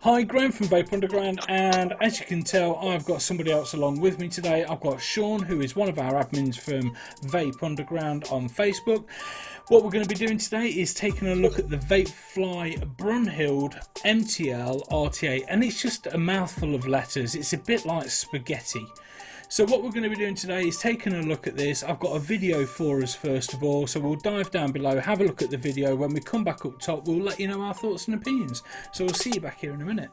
Hi, Graham from Vape Underground, and as you can tell, I've got somebody else along with me today. I've got Sean, who is one of our admins from Vape Underground on Facebook. What we're going to be doing today is taking a look at the VAPEFLY Brunhilde MTL RTA, and it's just a mouthful of letters. It's a bit like spaghetti. So what we're going to be doing today is taking a look at this. I've got a video for us first of all, so we'll dive down below, have a look at the video. When we come back up top, we'll let you know our thoughts and opinions. So we'll see you back here in a minute.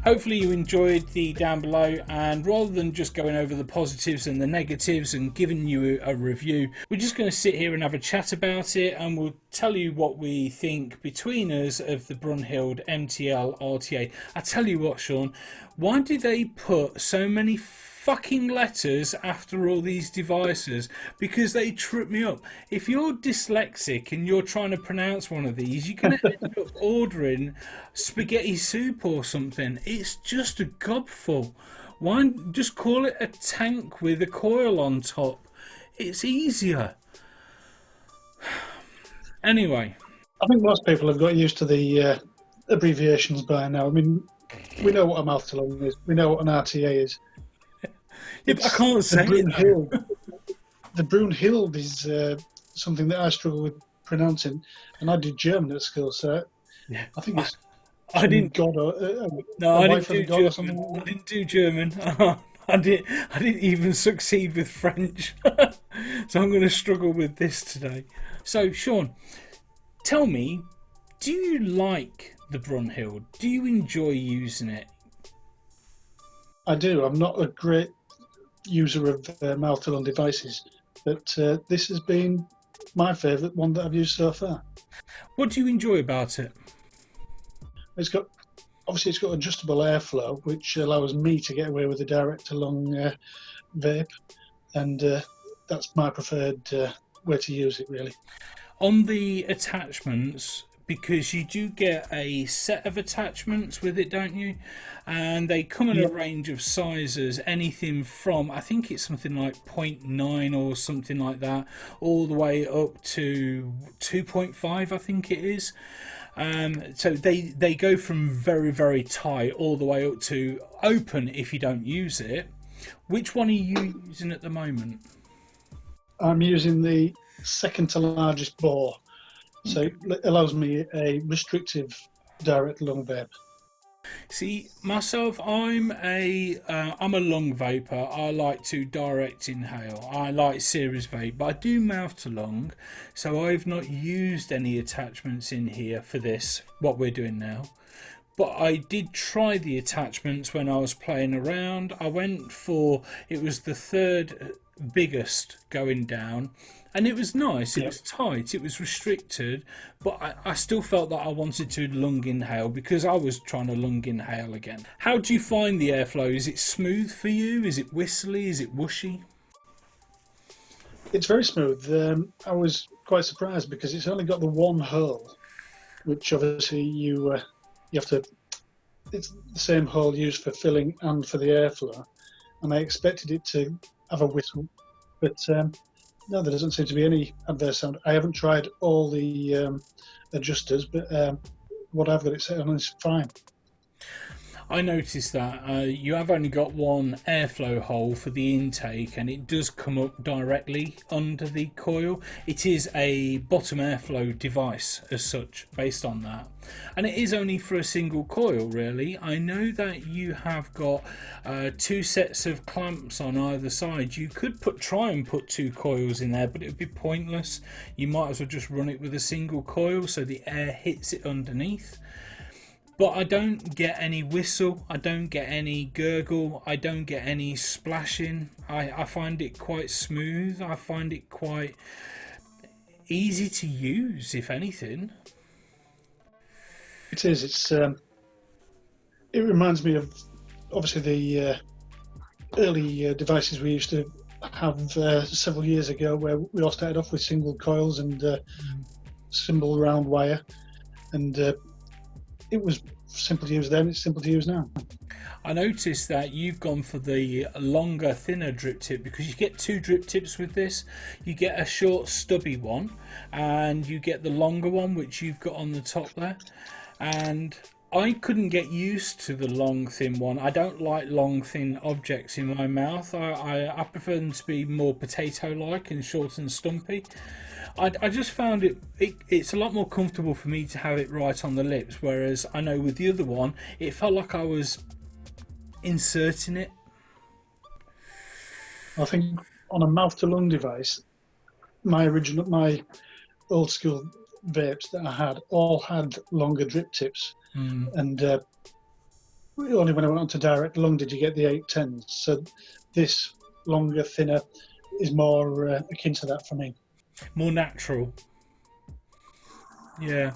Hopefully you enjoyed the down below, and rather than just going over the positives and the negatives and giving you a review, we're just going to sit here and have a chat about it, and we'll tell you what we think between us of the Brunhilde MTL RTA. I tell you what, Sean, why do they put so many fucking letters after all these devices? Because they trip me up. If you're dyslexic and you're trying to pronounce one of these, you're going to end up ordering spaghetti soup or something. It's just a gobful. Why just call it a tank with a coil on top? It's easier. Anyway. I think most people have got used to the abbreviations by now. I mean, we know what a mouth to lung is. We know what an RTA is. Yeah, but I can't say it. Brunhilde. The Brunhilde is something that I struggle with pronouncing, and I did German at school, so Yeah. I think it's I didn't. God or No, I wife didn't of do God or German. something. I didn't do German. I didn't even succeed with French. So I'm going to struggle with this today. So Sean, tell me, do you like the Brunhilde? Do you enjoy using it? I do. I'm not a great user of mouth to lung devices, but this has been my favourite one that I've used so far. What do you enjoy about it? It's got adjustable airflow, which allows me to get away with a direct to lung vape, and that's my preferred way to use it, really. On the attachments, because you do get a set of attachments with it, don't you? And they come in a range of sizes, anything from, I think it's something like 0.9 or something like that, all the way up to 2.5, I think it is. So they go from very, very tight all the way up to open if you don't use it. Which one are you using at the moment? I'm using the second to largest bore, so it allows me a restrictive direct lung vape. See, myself, I'm a lung vapor. I like to direct inhale. I like series vape, but I do mouth to lung, so I've not used any attachments in here for this, what we're doing now. But I did try the attachments when I was playing around. I went for, it was the third biggest going down, and it was nice. It was tight, it was restricted, but I still felt that I wanted to lung inhale because I was trying to lung inhale again. How do you find the airflow? Is it smooth for you? Is it whistly? Is it whooshy? It's very smooth. I was quite surprised because it's only got the one hole, which obviously you have to. It's the same hole used for filling and for the airflow, and I expected it to have a whistle, but no, there doesn't seem to be any adverse sound. I haven't tried all the adjusters, but what I've got it set on is fine. I noticed that you have only got one airflow hole for the intake, and it does come up directly under the coil. It is a bottom airflow device as such, based on that, and it is only for a single coil, really. I know that you have got two sets of clamps on either side. You could try and put two coils in there, but it would be pointless. You might as well just run it with a single coil so the air hits it underneath. But I don't get any whistle, I don't get any gurgle, I don't get any splashing. I find it quite smooth, I find it quite easy to use, if anything. It is. It reminds me of obviously the early devices we used to have several years ago, where we all started off with single coils and single round wire, and it was simple to use then, it's simple to use now. I noticed that you've gone for the longer, thinner drip tip, because you get two drip tips with this. You get a short, stubby one, and you get the longer one, which you've got on the top there. And I couldn't get used to the long, thin one. I don't like long, thin objects in my mouth. I prefer them to be more potato-like and short and stumpy. I just found it's a lot more comfortable for me to have it right on the lips, whereas I know with the other one it felt like I was inserting it. I think on a mouth to lung device, my old school vapes that I had all had longer drip tips, and only when I went on to direct lung did you get the 810s. So this longer, thinner is more akin to that for me. More natural. Yeah.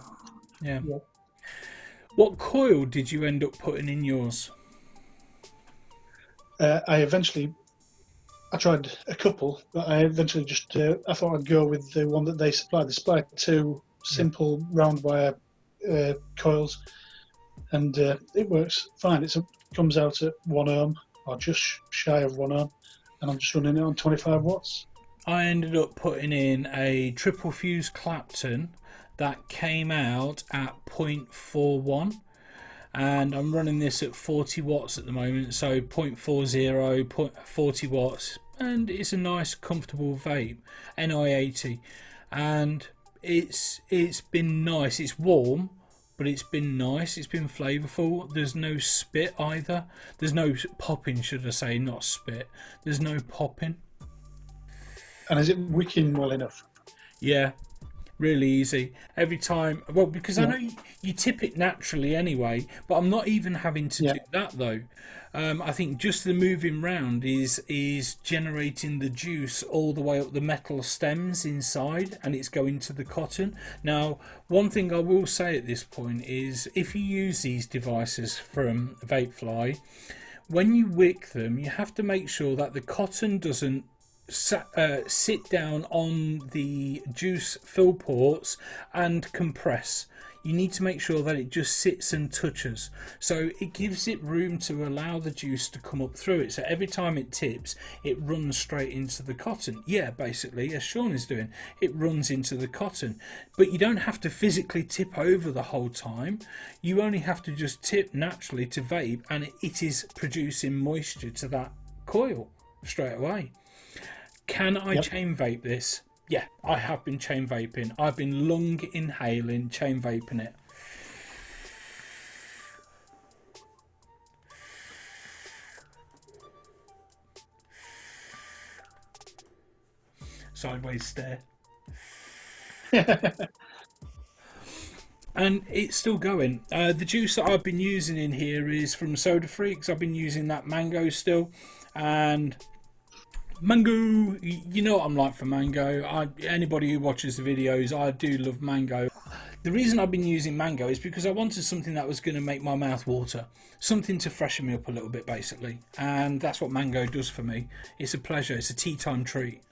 What coil did you end up putting in yours? I tried a couple, but I eventually just I thought I'd go with the one that they supplied. They supplied two simple round wire coils, and it works fine. It comes out at 1 ohm, or just shy of 1 ohm, and I'm just running it on 25 watts. I ended up putting in a triple fuse Clapton that came out at 0.41, and I'm running this at 40 watts at the moment, so 0.40, 40 watts, and it's a nice comfortable vape, NI80, and it's been nice. It's warm, but it's been nice. It's been flavourful. There's no spit either. There's no popping, should I say, not spit. There's no popping. And is it wicking well enough? Yeah, really easy. Every time, well, because I know you tip it naturally anyway, but I'm not even having to do that though. I think just the moving round is generating the juice all the way up the metal stems inside, and it's going to the cotton. Now, one thing I will say at this point is, if you use these devices from VAPEFLY, when you wick them, you have to make sure that the cotton doesn't sit down on the juice fill ports and compress. You need to make sure that it just sits and touches, so it gives it room to allow the juice to come up through it. So every time it tips, it runs straight into the cotton. Yeah, basically, as Sean is doing, it runs into the cotton. But you don't have to physically tip over the whole time. You only have to just tip naturally to vape, and it is producing moisture to that coil straight away. Can I chain vape this? Yeah, I have been chain vaping. I've been lung inhaling, chain vaping it. Sideways stare. And it's still going. The juice that I've been using in here is from Soda Freaks. I've been using that mango still, and mango, you know what I'm like for mango. Anybody who watches the videos, I do love mango. The reason I've been using mango is because I wanted something that was going to make my mouth water, something to freshen me up a little bit basically, and that's what mango does for me. It's a pleasure. It's a tea time treat.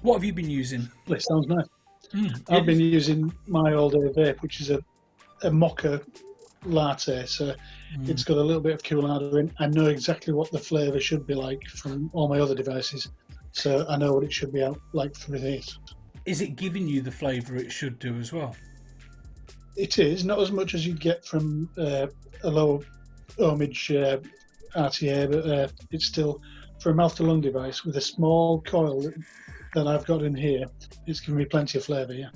What have you been using? It sounds nice. I've been using my all day vape, which is a mocha latte, so it's got a little bit of cooler in. I know exactly what the flavour should be like from all my other devices, so I know what it should be out like for this. Is it giving you the flavour it should do as well? It is, not as much as you'd get from a low ohmage RTA, but it's still, for a mouth to lung device with a small coil that I've got in here, it's giving me plenty of flavour, yeah.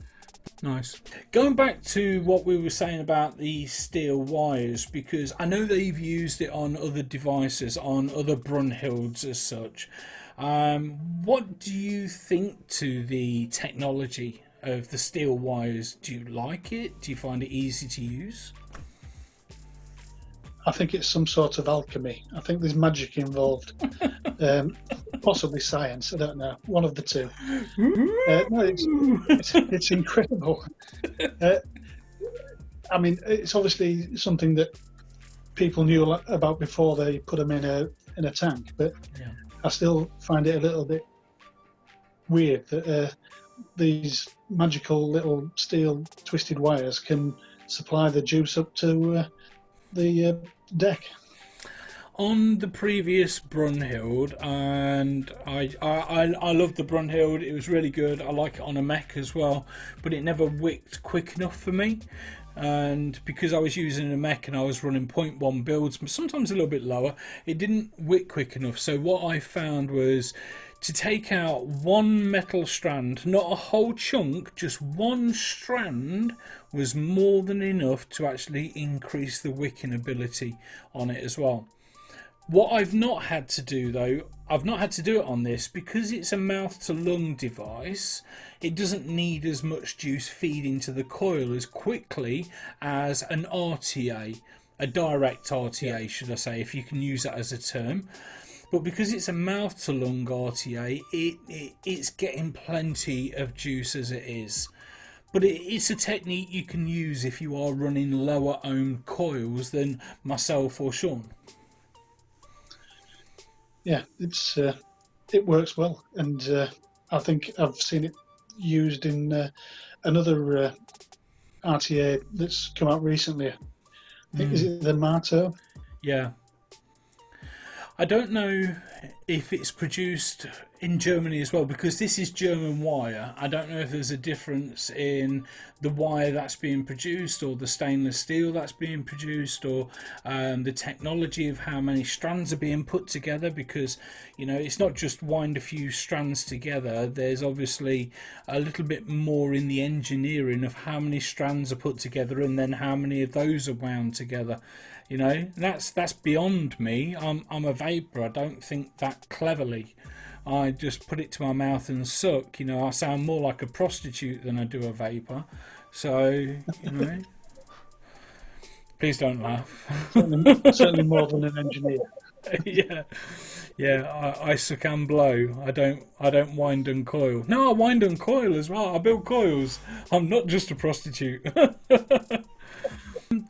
Nice. Going back to what we were saying about the steel wires, because I know they've used it on other devices, on other Brunhildes as such. What do you think to the technology of the steel wires? Do you like it? Do you find it easy to use? I think it's some sort of alchemy. I think there's magic involved. Possibly science, I don't know. One of the two. No, it's incredible. I mean, it's obviously something that people knew about before they put them in a tank, but I still find it a little bit weird that these magical little steel twisted wires can supply the juice up to the deck. On the previous Brunhilde, and I loved the Brunhilde, it was really good. I like it on a mech as well, but it never wicked quick enough for me. And because I was using a mech and I was running 0.1 builds, sometimes a little bit lower, it didn't wick quick enough. So what I found was to take out one metal strand, not a whole chunk, just one strand was more than enough to actually increase the wicking ability on it as well. What I've not had to do though, I've not had to do it on this because it's a mouth to lung device. It doesn't need as much juice feeding to the coil as quickly as an RTA, a direct RTA should I say, if you can use that as a term. But because it's a mouth to lung RTA, it's getting plenty of juice as it is. But it's a technique you can use if you are running lower ohm coils than myself or Sean. Yeah, it works well, and I think I've seen it used in another RTA that's come out recently. I think is it the Marto? Yeah. I don't know if it's produced in Germany as well, because this is German wire. I don't know if there's a difference in the wire that's being produced, or the stainless steel that's being produced, or the technology of how many strands are being put together, because, you know, it's not just wind a few strands together. There's obviously a little bit more in the engineering of how many strands are put together and then how many of those are wound together. You know, that's beyond me. I'm a vapor. I don't think that cleverly. I just put it to my mouth and suck. You know, I sound more like a prostitute than I do a vapor. So, you know, please don't laugh. Certainly more than an engineer. Yeah, yeah. I suck and blow. I don't wind and coil. No, I wind and coil as well. I build coils. I'm not just a prostitute.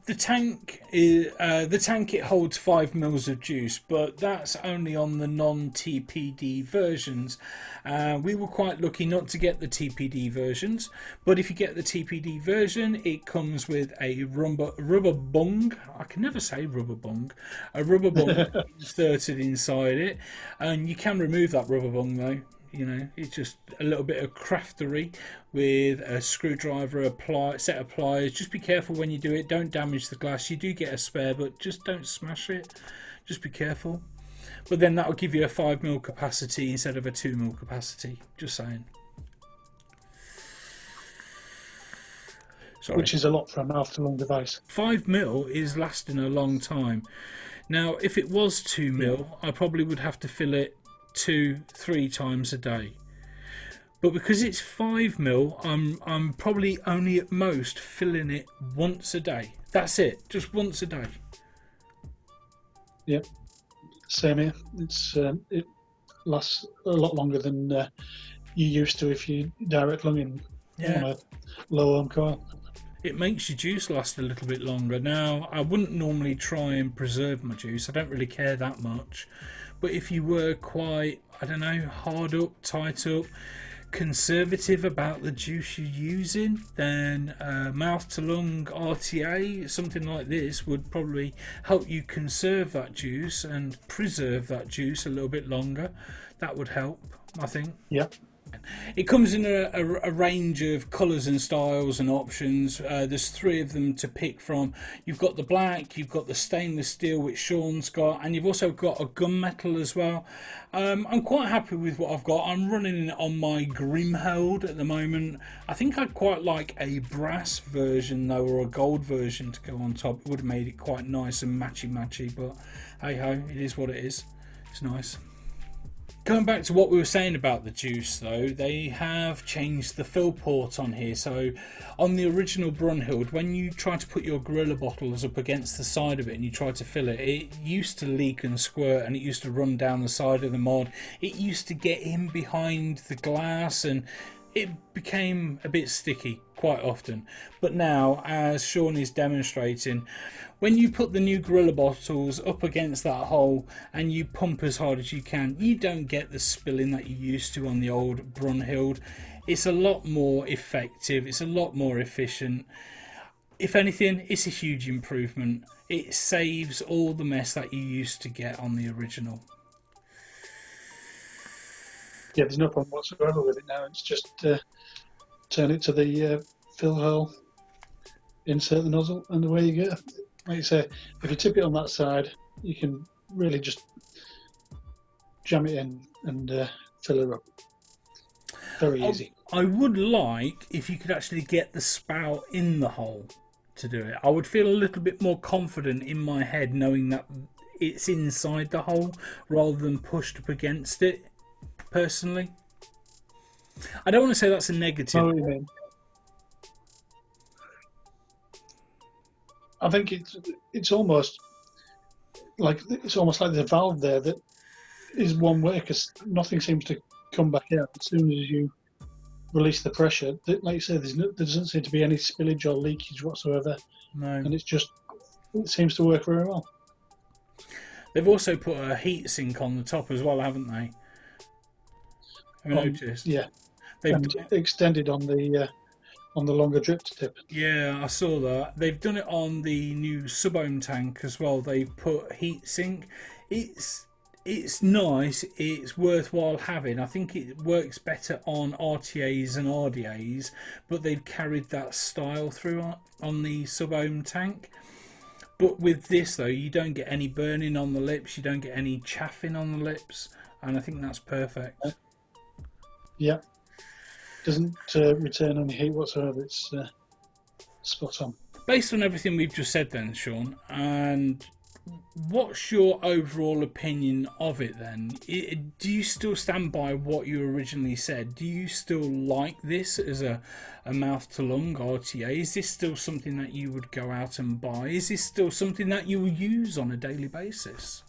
The tank it holds 5 mils of juice, but that's only on the non-TPD versions. We were quite lucky not to get the TPD versions, but if you get the TPD version, it comes with a rubber bung. I can never say rubber bung. A rubber bung inserted inside it, and you can remove that rubber bung though. You know, it's just a little bit of craftery with a screwdriver, set of pliers. Just be careful when you do it. Don't damage the glass. You do get a spare, but just don't smash it. Just be careful. But then that will give you a 5 mil capacity instead of a 2 mil capacity. Just saying. Sorry. Which is a lot for a mouth-to-lung device. 5 mil is lasting a long time. Now, if it was 2 mil, I probably would have to fill it 2-3 times a day, but because it's 5 mil, I'm probably only at most filling it once a day. That's it, just once a day. Yep, same here. It lasts a lot longer than you used to if you direct lunging on a low ohm coil. It makes your juice last a little bit longer. Now, I wouldn't normally try and preserve my juice. I don't really care that much. But if you were quite, I don't know, hard up, tight up, conservative about the juice you're using, then mouth to lung RTA, something like this, would probably help you conserve that juice and preserve that juice a little bit longer. That would help, I think. Yeah. It comes in a range of colours and styles and options. There's 3 of them to pick from. You've got the black, you've got the stainless steel, which Sean's got, and you've also got a gunmetal as well. I'm quite happy with what I've got. I'm running it on my Grimhild at the moment. I think I'd quite like a brass version though, or a gold version to go on top. It would have made it quite nice and matchy, but hey ho, it is what it is. It's nice. Going back to what we were saying about the juice though, they have changed the fill port on here. So on the original Brunhilde, when you try to put your Gorilla bottles up against the side of it and you try to fill it, it used to leak and squirt, and it used to run down the side of the mod. It used to get in behind the glass, and it became a bit sticky quite often. But now, as Sean is demonstrating, when you put the new Gorilla bottles up against that hole and you pump as hard as you can, you don't get the spilling that you used to on the old Brunhilde. It's a lot more effective, it's a lot more efficient. If anything, it's a huge improvement. It saves all the mess that you used to get on the original. Yeah, there's no problem whatsoever with it now. It's just turn it to the fill hole, insert the nozzle, and away you go. Like you say, if you tip it on that side, you can really just jam it in and fill it up. Very easy. I would like if you could actually get the spout in the hole to do it. I would feel a little bit more confident in my head knowing that it's inside the hole rather than pushed up against it, personally. I don't want to say that's a negative. Oh, you mean. I think it's almost like there's a valve there that is one way, because nothing seems to come back out as soon as you release the pressure. Like you say, there doesn't seem to be any spillage or leakage whatsoever. No. And it seems to work very well. They've also put a heat sink on the top as well, haven't they? Have you noticed? Yeah. They've extended on the longer drip tip. Yeah, I saw that. They've done it on the new sub-ohm tank as well. They've put heat sink. It's it's nice, it's worthwhile having. I think it works better on RTAs and RDAs, but they've carried that style through on the sub-ohm tank. But with this though, you don't get any burning on the lips, you don't get any chaffing on the lips, and I think that's perfect. Yeah, doesn't return any heat whatsoever. It's spot on. Based on everything we've just said then, Sean, and what's your overall opinion of it then? Do you still stand by what you originally said? Do you still like this as a mouth to lung RTA? Is this still something that you would go out and buy? Is this still something that you will use on a daily basis?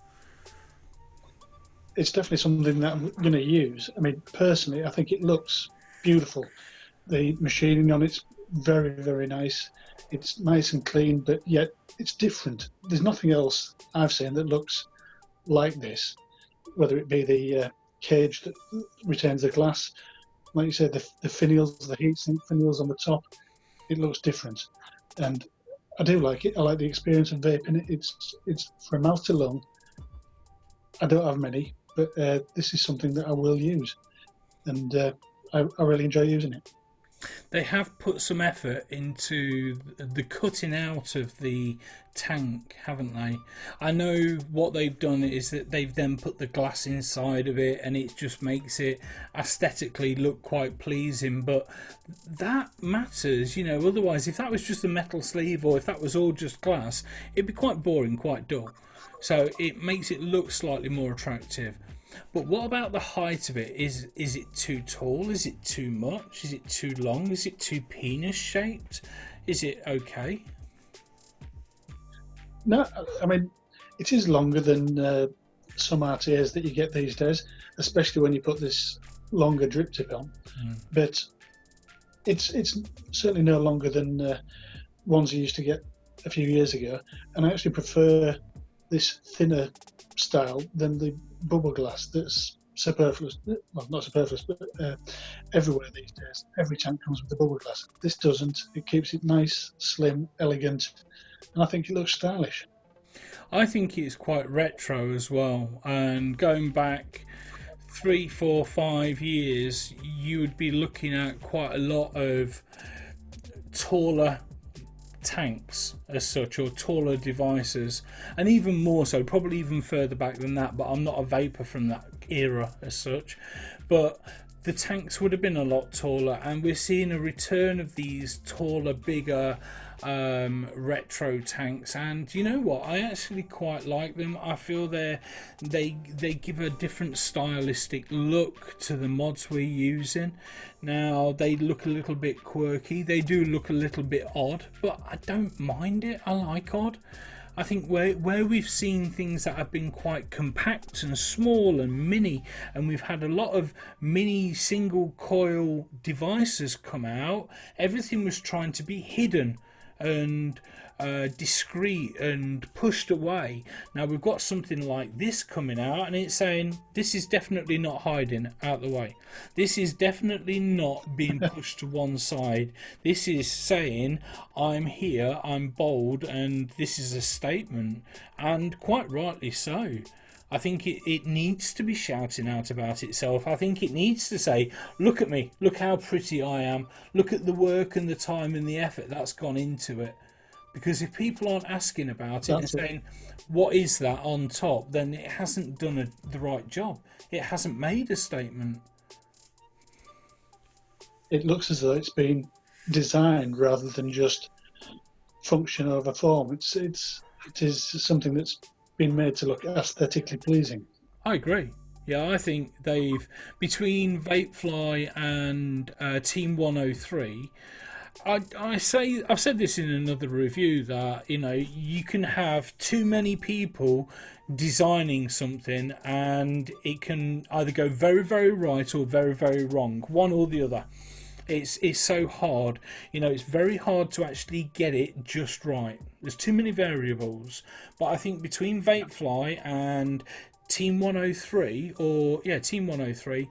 It's definitely something that I'm going to use. I mean, personally, I think it looks beautiful. The machining on it's very, very nice. It's nice and clean, but yet it's different. There's nothing else I've seen that looks like this, whether it be the cage that retains the glass, like you said, the finials, the heatsink finials on the top. It looks different, and I do like it. I like the experience of vaping it. It's for mouth to lung. I don't have many, but this is something that I will use, and I really enjoy using it. They have put some effort into the cutting out of the tank, haven't they? I know what they've done is that they've then put the glass inside of it, and it just makes it aesthetically look quite pleasing, but that matters, you know. Otherwise, if that was just a metal sleeve or if that was all just glass, it'd be quite boring, quite dull. So it makes it look slightly more attractive. But what about the height of it? Is it too tall? Is it too much? Is it too long? Is it too penis shaped? Is it okay? No, I mean, it is longer than some RTAs that you get these days, especially when you put this longer drip tip on. But it's certainly no longer than ones you used to get a few years ago. And I actually prefer this thinner style than the bubble glass that's superfluous. Well, not superfluous, but everywhere these days. Every tank comes with the bubble glass. This doesn't. It keeps it nice, slim, elegant, and I think it looks stylish. I think it's quite retro as well, and going back 3, 4, 5 years, you would be looking at quite a lot of taller tanks as such, or taller devices, and even more so, probably even further back than that, but I'm not a vapor from that era as such, but the tanks would have been a lot taller, and we're seeing a return of these taller, bigger retro tanks, and you know what, I actually quite like them. I feel they give a different stylistic look to the mods we're using. Now they look a little bit quirky, they do look a little bit odd, but I don't mind it. I like odd. I think where we've seen things that have been quite compact and small and mini, and we've had a lot of mini single coil devices come out, everything was trying to be hidden and discreet and pushed away. Now we've got something like this coming out, and it's saying this is definitely not hiding out the way. This is definitely not being pushed to one side. This is saying I'm here, I'm bold, and this is a statement, and quite rightly so. I think it needs to be shouting out about itself. I think it needs to say, look at me, look how pretty I am, look at the work and the time and the effort that's gone into it. Because if people aren't asking about it and saying, what is that on top, then it hasn't done the right job. It hasn't made a statement. It looks as though it's been designed rather than just function over form. It is something that's been made to look aesthetically pleasing. I agree. Yeah, I think they've, between VAPEFLY and Team 103, I've said this in another review, that you know, you can have too many people designing something and it can either go very, very right or very, very wrong, one or the other. It's so hard, you know, it's very hard to actually get it just right. There's too many variables. But I think between VAPEFLY and Team 103, or yeah, Team 103,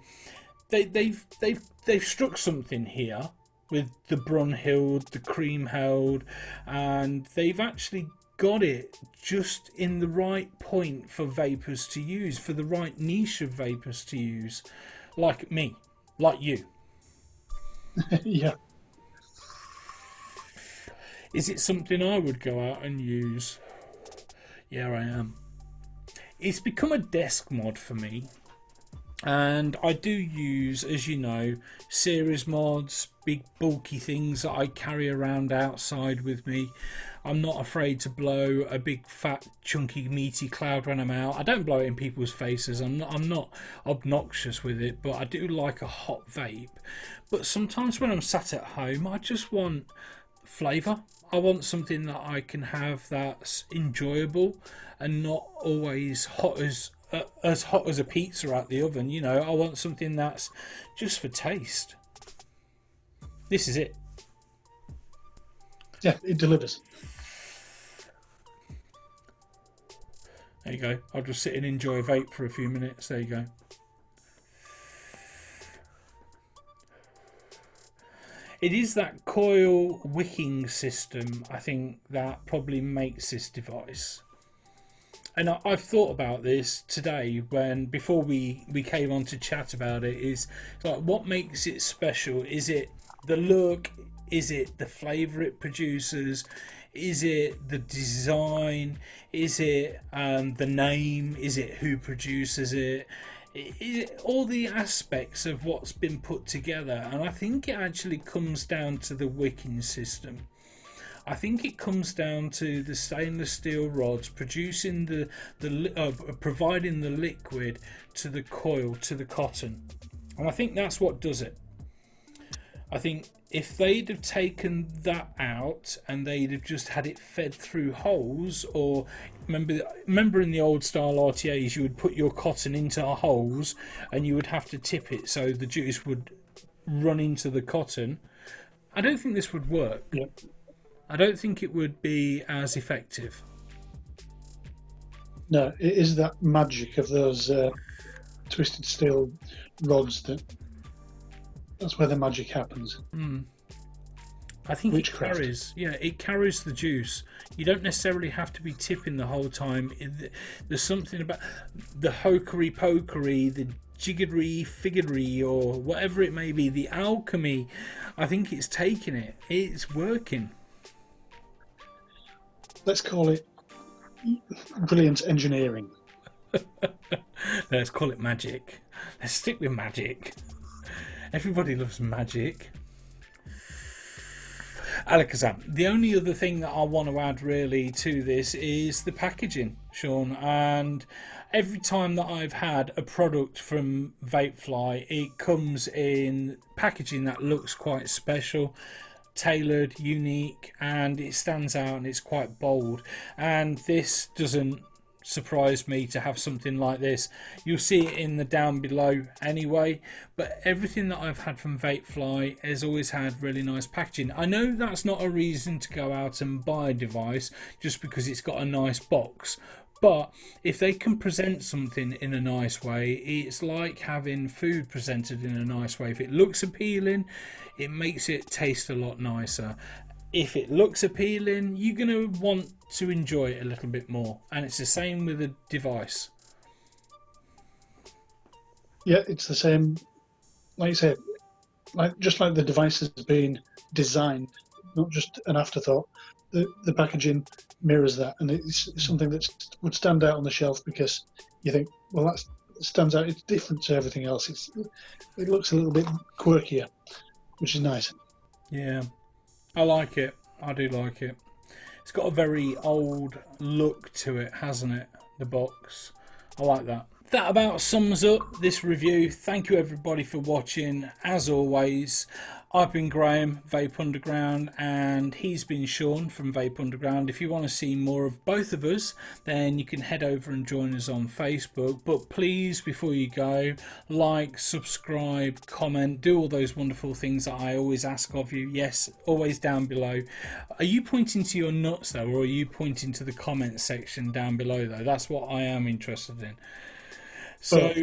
they've struck something here with the Brunhilde, the Creamheld, and they've actually got it just in the right point for vapors to use, for the right niche of vapors to use, like me, like you. Yeah. Is it something I would go out and use? Yeah, I am. It's become a desk mod for me, and I do use, as you know, series mods, big bulky things that I carry around outside with me. I'm not afraid to blow a big fat chunky meaty cloud when I'm out. I don't blow it in people's faces. I'm not obnoxious with it, but I do like a hot vape. But sometimes when I'm sat at home, I just want flavour. I want something that I can have that's enjoyable and not always hot as hot as a pizza out the oven. You know, I want something that's just for taste. This is it. Yeah, it delivers. There you go. I'll just sit and enjoy a vape for a few minutes. There you go. It is that coil wicking system, I think, that probably makes this device. And I've thought about this today before we came on to chat about it, is like, what makes it special? Is it the look? Is it the flavour it produces? Is it the design? Is it the name? Is it who produces it? All the aspects of what's been put together, and I think it actually comes down to the wicking system. I think it comes down to the stainless steel rods producing providing the liquid to the coil, to the cotton, and I think that's what does it. I think if they'd have taken that out and they'd have just had it fed through holes, or remember in the old style RTAs, you would put your cotton into holes and you would have to tip it so the juice would run into the cotton. I don't think this would work. Yep. I don't think it would be as effective. No, it is that magic of those twisted steel rods that's where the magic happens. I think Witchcraft. it carries the juice. You don't necessarily have to be tipping the whole time. There's something about the hokery pokery, the jiggery figgery, or whatever it may be, the alchemy. I think it's taking it. It's working. Let's call it brilliant engineering. Let's call it magic. Let's stick with magic. Everybody loves magic. Alakazam. The only other thing that I want to add really to this is the packaging, Sean. And every time that I've had a product from VAPEFLY, it comes in packaging that looks quite special, tailored, unique, and it stands out and it's quite bold. And this doesn't surprise me to have something like this. You'll see it in the down below anyway, but everything that I've had from VAPEFLY has always had really nice packaging. I know that's not a reason to go out and buy a device just because it's got a nice box, but if they can present something in a nice way, it's like having food presented in a nice way. If it looks appealing, it makes it taste a lot nicer. If it looks appealing, you're going to want to enjoy it a little bit more. And it's the same with a device. Yeah, it's the same. Like you said, just like the device has been designed, not just an afterthought, the packaging mirrors that. And it's something that would stand out on the shelf because you think, well, that stands out. It's different to everything else. It looks a little bit quirkier, which is nice. Yeah. I like it. I do like it. It's got a very old look to it, hasn't it? The box. I like that. That about sums up this review. Thank you everybody for watching. As always, I've been Graham, Vape Underground, and he's been Sean from Vape Underground. If you want to see more of both of us, then you can head over and join us on Facebook. But please, before you go, like, subscribe, comment, do all those wonderful things that I always ask of you. Yes, always down below. Are you pointing to your nuts though, or are you pointing to the comment section down below though? That's what I am interested in. So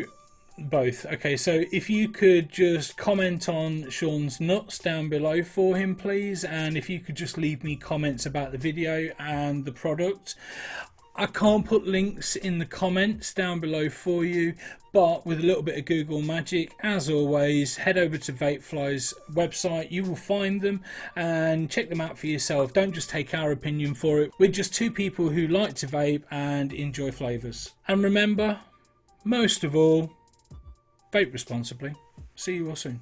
Both. Okay, so if you could just comment on Sean's nuts down below for him, please, and if you could just leave me comments about the video and the product. I can't put links in the comments down below for you, but with a little bit of Google magic, as always, head over to VAPEFLY's website. You will find them and check them out for yourself. Don't just take our opinion for it. We're just two people who like to vape and enjoy flavours. And remember, most of all, vape responsibly. See you all soon.